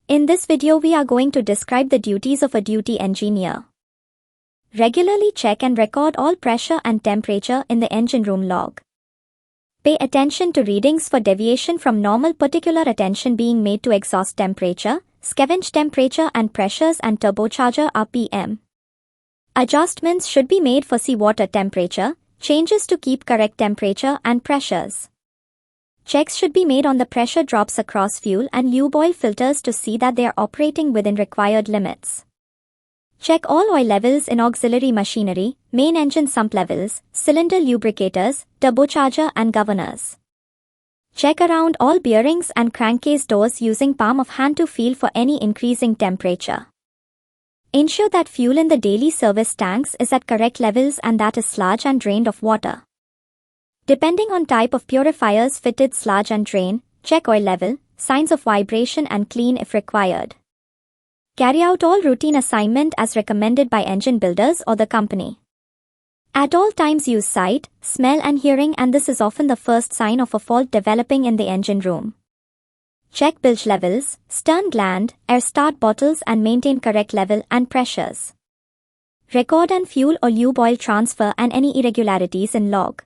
In this video we are going to describe the duties of a duty engineer. Regularly check and record all pressure and temperature in the engine room log. Pay attention to readings for deviation from normal, particular attention being made to exhaust temperature, scavenge temperature and pressures and turbocharger RPM. Adjustments should be made for seawater temperature, changes to keep correct temperature and pressures. Checks should be made on the pressure drops across fuel and lube oil filters to see that they are operating within required limits. Check all oil levels in auxiliary machinery, main engine sump levels, cylinder lubricators, turbocharger and governors. Check around all bearings and crankcase doors using palm of hand to feel for any increasing temperature. Ensure that fuel in the daily service tanks is at correct levels and that is sludge and drained of water. Depending on type of purifiers fitted sludge and drain, check oil level, signs of vibration and clean if required. Carry out all routine assignment as recommended by engine builders or the company. At all times use sight, smell and hearing, and this is often the first sign of a fault developing in the engine room. Check bilge levels, stern gland, air start bottles and maintain correct level and pressures. Record and fuel or lube oil transfer and any irregularities in log.